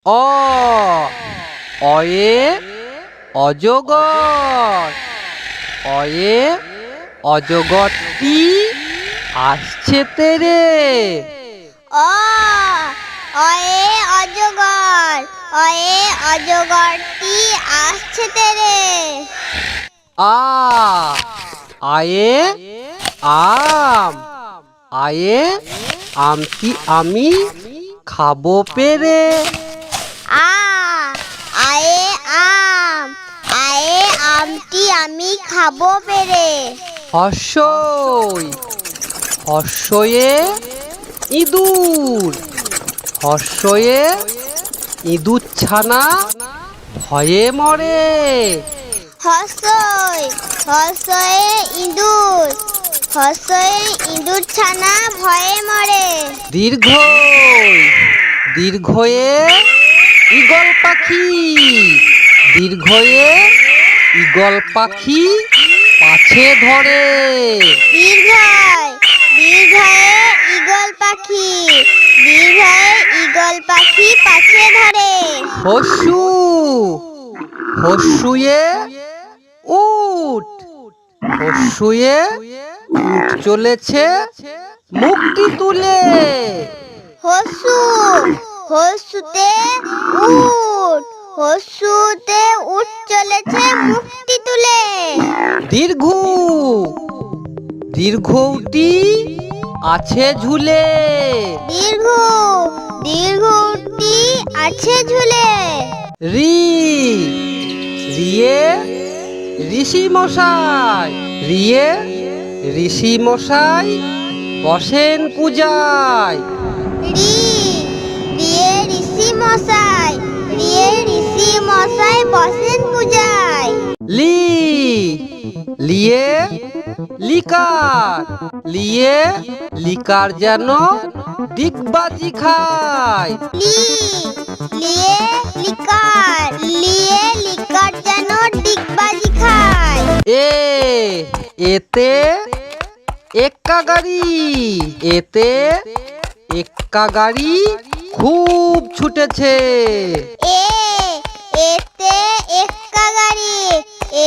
অ অয়ে অজগর। অয়ে অজগরটি আসছে তেরে। অ অয়ে অজগর, অয়ে অজগরটি আসছে তেরে। আ আয়ে আম, আয়ে আমটি আমি খাবো পেরে। আ আয়ে আম, আয়ে আমটি আমি খাবো পেরে। হর্ষই হর্ষয়ে ইঁদুর। হর্ষয়ে ইঁদুর ছানা ভয়ে মরে। হর্ষই হর্ষয়ে ইঁদুর, হর্ষয়ে ইঁদুর ছানা ভয়ে মরে। দীর্ঘই দীর্ঘয়ে ঈগল পাখি। দীর্ঘয়ে ঈগল পাখি পাছে ধরে। দীর্ঘয় দীর্ঘয়ে ঈগল পাখি, দীর্ঘয়ে ঈগল পাখি পাছে ধরে। হর্ষু হর্ষুয়ে উট। হর্ষুয়ে উট চলেছে মুখটি তুলে। হর্ষু হর্ষুতে উট, হর্ষুতে উট চলেছে মুখটি তুলে। দীর্ঘ দীর্ঘটি আছে ঝুলে। দীর্ঘ দীর্ঘটি আছে ঝুলে। রি রিয়ে ঋষি মশাই। রিয়ে ঋষি মশাই বসেন পূজায়। রি রিয়ে ঋষি মশাই, রিয়ে ঋষি মশাই বসেন পূজায়। লি লিয়ে লিকার। লিয়ে লিকার যেন ডিগবাজি খায়। লি লিয়ে লিকার, লিয়ে লিকার যেন ডিগবাজি খায়। এ এতে এক্কা গাড়ি। এতে এক্কা গাড়ি খুব ছুটেছে। এ এতে এক্কা গাড়ি,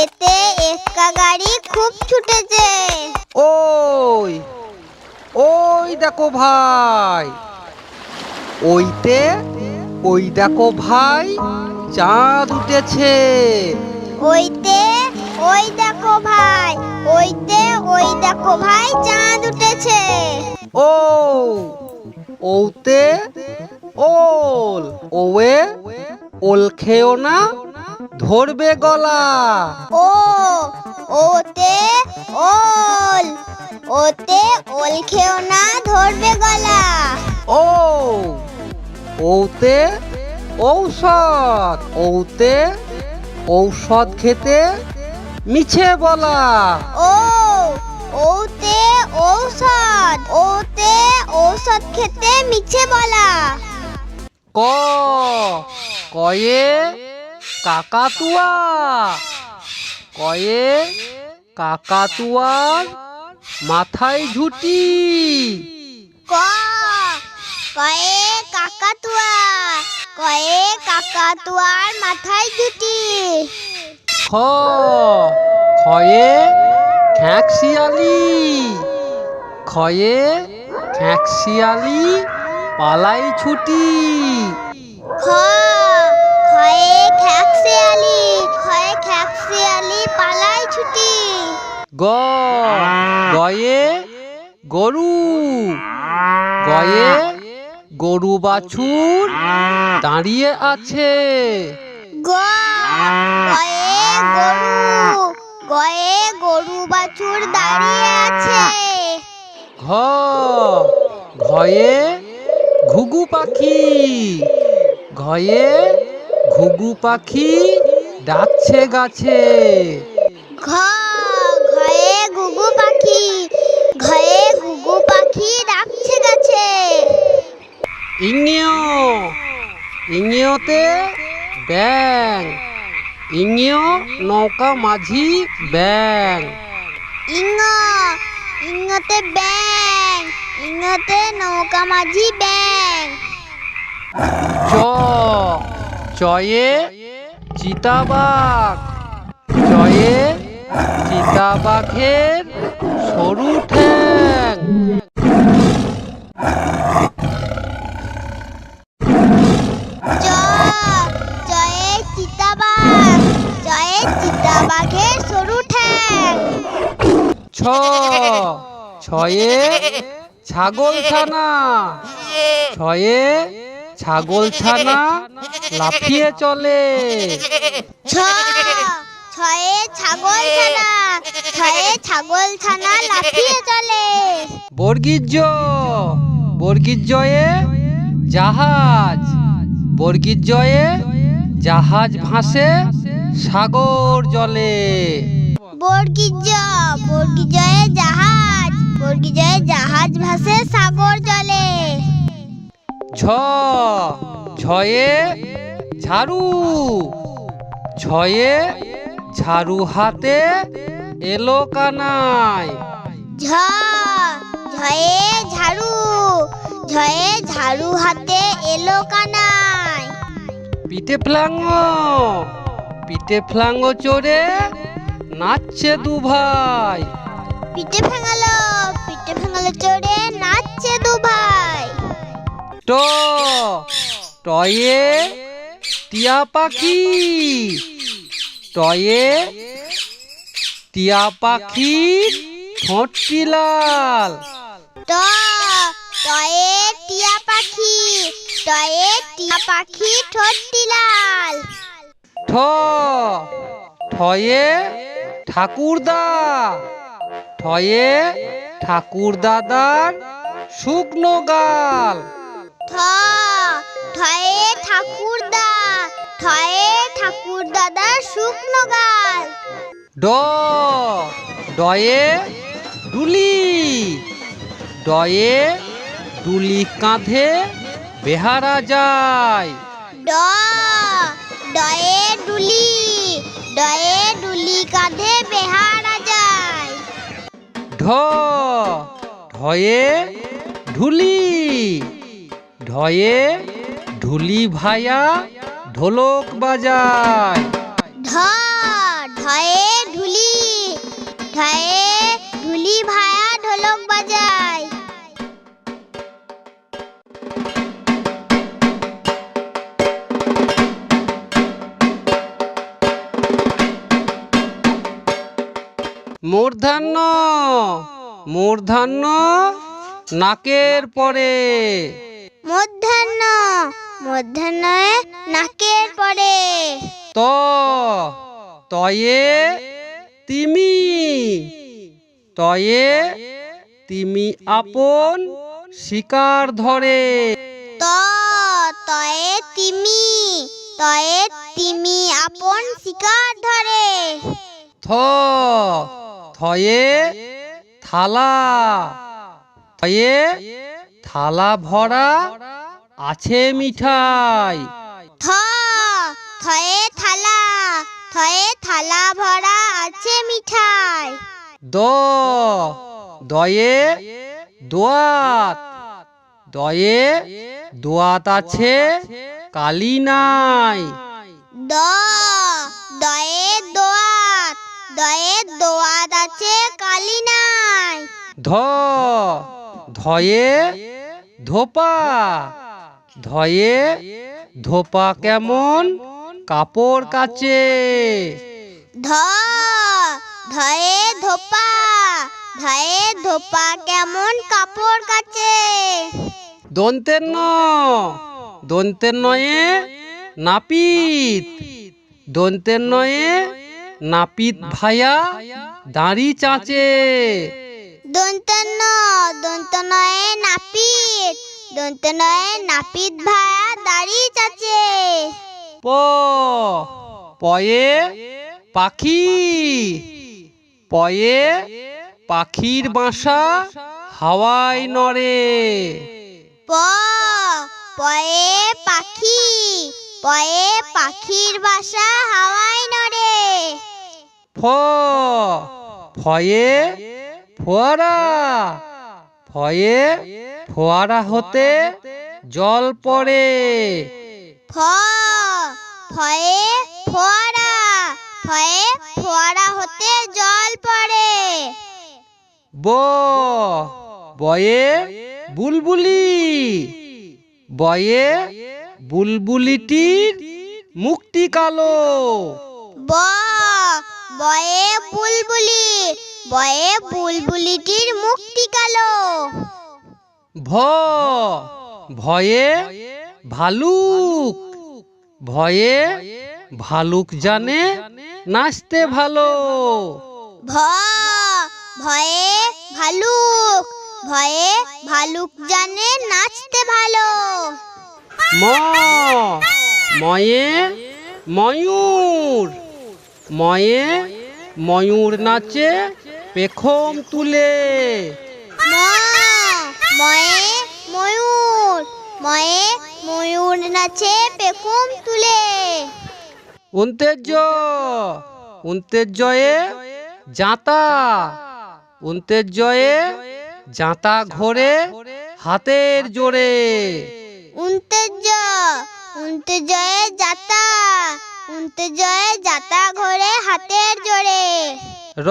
এতে এক্কা গাড়ি খুব ছুটেছে। ওই ওই দেখো ভাই। ওইতে ওই দেখো ভাই চাঁদ উঠেছে। ওইতে ওই দেখো ভাই, ওইতে ওই দেখো ভাই চাঁদ উঠেছে। ও ওতে ওল। ওয়ে ওল খেও না ধরবে গলা। ও ওতে ওল, ওতে ওল খেও না ধরবে গলা। ও ওতে ঔষধ। ওতে ঔষধ খেতে মিছে বলা। ও ওতে ঔষধ, ওতে ঔষধ খেতে মিছে বলা। ক কয়ে কাকাতুয়া। কয়ে কাকাতুয়ার মাথায় ঝুঁটি। ক কয়ে কাকাতুয়া, কয়ে কাকাতুয়ার মাথায় দুটি। খ খয়ে খ্যাঁকশিয়ালি। খয়ে খ্যাঁকশিয়ালি পালাই ছুটি। খ খয়ে খ্যাঁকশিয়ালি, খয়ে খ্যাঁকশিয়ালি পালাই ছুটি। গ গয়ে গরু। গয়ে গরু বাছুর দাঁড়িয়ে আছে। গ গয়ে গরু, গয়ে গরু বাছুর দাঁড়িয়ে আছে। ঘ ঘয়ে ঘুঘু পাখি। ঘয়ে ঘুঘু পাখি ডাকছে গাছে। ঘ ঘয়ে ঘুঘু পাখি, ঘয়ে ঘুঘু পাখি ডাকছে গাছে। ইঙেও ইঙেওতে ব্যাং। ইঙেও নৌকা মাঝি ব্যাং। ইঙ ইঙতে ব্যাং, ইঙতে নৌকা মাঝি ব্যাং। চ চয়ে চিতাবাঘ, চয়ে চিতাবাঘের সরু ঠ্যাং। চ চয়ে চিতাবাঘ, চয়ে চিতাবাঘের সরু ঠ্যাং। ছ ছয়ে ছাগলছানা, ছয়ে ছাগলছানা লাফিয়ে চলে। ছ ছয়ে ছাগলছানা, ছয়ে ছাগলছানা লাফিয়ে চলে। বর্গীর জ, বর্গীর জয়ে জাহাজ, বর্গীর জয়ে জাহাজ ভাসে সাগর জলে। বর্গীর জ, বর্গীর জয়ে জাহাজ, বর্গীর জয়ে জাহাজ ভাসে সাগর জলে। ঝ ঝয়ে ঝাড়ু, ঝয়ে ঝাড়ু হাতে এলো কানাই। ঝ ঝয়ে ঝাড়ু, ঝয়ে ঝাড়ু হাতে এলো কানাই। পিঠে ফ্লাঙ্গ, পিঠে ফ্লাঙ্গ চড়ে নাচছে দু ভাই। পিঠে ভাঙালো, পিঠে ভাঙালো চড়ে নাচছে দু ভাই। ট টয়ে টিয়া পাখি, টয়ে টিয়া পাখির ঠোঁটটি লাল। ট টয়ে টিয়া পাখি, টয়ে টিয়া পাখি ঠোঁটটি লাল। ঠ ঠয়ে ঠাকুরদা, ঠয়ে ঠাকুর দাদার শুকনো গাল। ঠ ঠয়ে ঠাকুরদা, ঠয়ে ঠাকুর দাদার শুকনো গাল। ড ডয়ে ডুলি, ডয়ে ডুলি কাঁধে বেহারা যায়। ড ডয়ে ডুলি, ডয়ে ডুলি কাঁধে বেহারা যায়। ঢ ঢয়ে ঢুলি, ঢয়ে ঢুলি ভায়া ঢোলক বাজায়। ঢ ঢয়ে ঢুলি, ঢয়ে ঢুলি ভায়া ঢোলক বাজায়। মূর্ধন্য মূর্ধন্য নাকের পরে, মধ্যাহ্ন মধ্যাহ্নয়ে নাকের পরে। ত তয়ে তিমি, তয়ে তিমি আপন শিকার ধরে। ত তয়ে তিমি, তয়ে তিমি আপন শিকার ধরে। থ থয়ে থালা, থয়ে থালা ভরা আছে মিঠাই। থ থয়ে থালা, থয়ে থালা ভরা আছে মিঠাই। দ দয়ে দোয়াত, দয়ে দোয়াত আছে কালি নাই। দ দয়ে দোয়াত, দয়ে দোয়াত আছে কালি নাই। ধ ধয়ে ধোপা, ধয়ে ধোপা কেমন কাপড় কাচে। ধ ধয়ে ধোপা, ধয়ে ধোপা কেমন কাপড় কাচে। দন্তের ন দন্তের নয়ে নাপিত, দন্তের নয়ে নাপিত ভায়া দাড়ি চাচে। দন্তন্য দন্তনয়ে নাপিত, দন্তনয়ে নাপিত ভায়া দাড়ি চাচে। প পয়ে পাখি, পয়ে পাখির বাসা হাওয়ায় নড়ে। প পয়ে পাখি, পয়ে পাখির বাসা হাওয়ায় নড়ে। ফ ফয়ে ফোয়ারা, ফয়ে ফোয়ারা হতে জল পড়ে। ফ ফয়ে ফোয়ারা, ফয়ে ফোয়ারা হতে জল পড়ে। ব বয়ে বুলবুলি, বয়ে বুলবুলিটির মুখটি কালো। ব বয়ে বুলবুলি, বয়ে বুলবুলিটির মুখটি কালো। ভ ভয়ে ভালুক, ভয়ে ভালুক জানে নাচতে ভালো। ভ ভয়ে ভালুক, ভয়ে ভালুক জানে নাচতে ভালো। ম ময়ে ময়ূর, ময়ে ময়ূর নাচে পেখম তুলে। ম ময়ে ময়ূর, ময়ে ময়ূর নাচে পেখম তুলে। উন্তেজ উন্তেজয়ে জাঁতা, উন্তেজয়ে জাঁতা ঘোরে হাতের জোরে। উন্তেজ উন্তেজয়ে যাতা, উন্তেজয়ে যাতা ঘোরে হাতের জোরে। র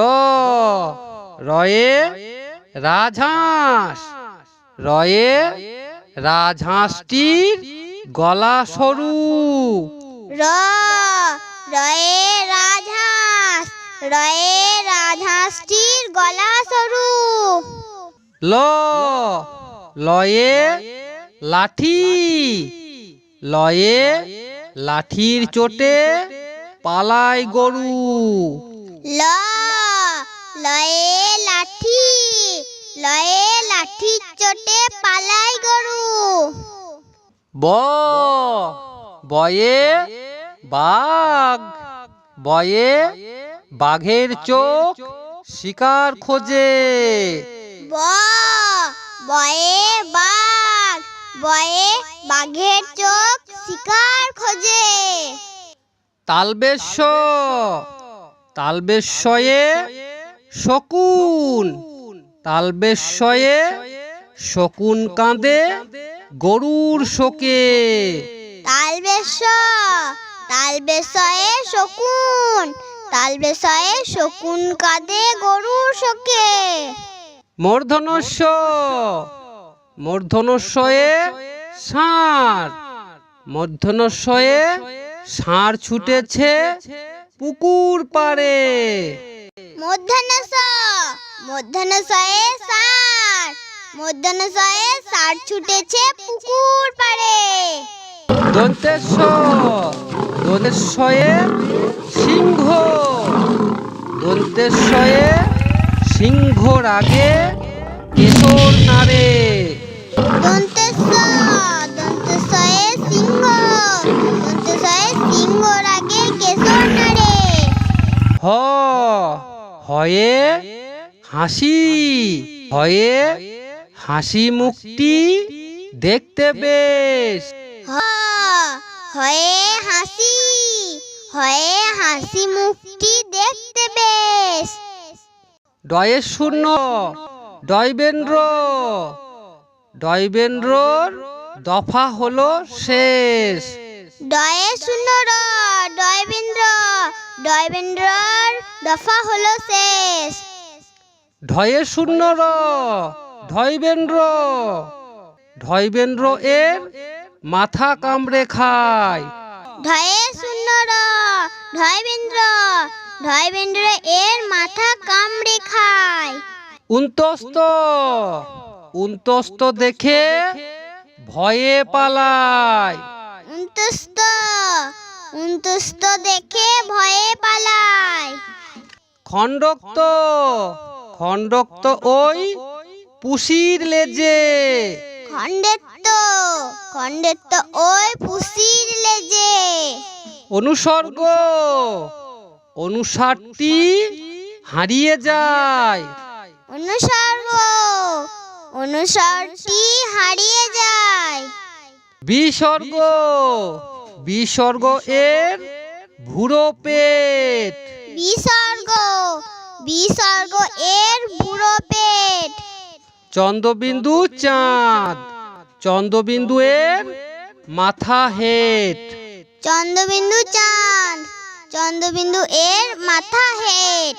রয়ে রাজহাঁস, রয়ে রাজহাঁসটির গলা সরু। র রয়ে রাজহাঁস, রয়ে রাজহাঁসটির গলা সরু। ল লয়ে লাঠি, লয়ে লাঠির চোটে পালায় গরু। ল লয়ে লাঠি, লয়ে লাঠির চোটে পালায় গরু। ব বয়ে বাঘ, বয়ে বাঘের চোখ শিকার খোঁজে। ব বয়ে বাঘ, বয়ে বাঘের চোখ শিকার খোঁজে। তালবেশ্য তালবেশ্যয়ে শকুন, তালবেশ্যয়ে শকুন কাঁদে গরুর শোকে। তালবেশ তালবেশয়ে শকুন, তালবেশয়ে শকুন কাঁদে গরুর শোকে। মূর্ধনস্য মূর্ধনস্যয়ে ষাঁড়, মূর্ধনস্যয়ে ষাঁড় ছুটেছে পুকুর পাড়ে। মূর্ধন্যস মূর্ধন্যসয়ে ষাঁড়, মূর্ধন্যসয়ে ষাঁড় ছুটেছে পুকুর পাড়ে। দন্তেশ্ব দন্তেশ্বয়ে সিংহ, দন্তেশ্বয়ে সিংহর আগে কেশর নাড়ে। দন্তেশ্ব দন্তেশ্বয়ে সিংহ, দন্তেশ্বয়ে সিংহর আগে কেশর নাড়ে। হ হয়ে হাসি, হয়ে হাসি মুখটি দেখতে বেশ। হ হয়ে হাসি, হয়ে হাসি মুখটি দেখতে বেশ। ডয়ে শূন্য ডয়বেন্দ্র, ডয়বেন্দ্রর দফা হলো শেষ। ডয়ে শূন্য র ডয়বেন্দ্র, ডয়বেন্দ্রর দফা হলো শেষ। ঢয়ে শূন্য র ঢয়বেন্দ্র, ঢয়বেন্দ্র এর মাথা কামড়ে খায়। ঢয়ে শূন্য র ঢয়বেন্দ্র, ঢয়বেন্দ্র এর মাথা কামড়ে খায়। উন্তস্ত উন্তস্ত দেখে ভয়ে পালায়। উন্তস্ত উন্তস্ত দেখে ভয়ে পালায়। খণ্ডক্ত খণ্ডক্ত ওই পুষির লেজে। খণ্ডেত্ব খণ্ডেত্ব ওই পুষির লেজে। অনুসর্গ অনুসারটি হারিয়ে যায়। অনুসর্গ অনুসরটি হারিয়ে যায়। বিসর্গ বিসর্গ এর ভুরো পেট। বিসর্গ বিসর্গ এর বুড়ো পেট। চন্দ্রবিন্দু চাঁদ, চন্দ্রবিন্দু এর মাথা হেট। চন্দ্রবিন্দু চাঁদ, চন্দ্রবিন্দু এর মাথা হেট।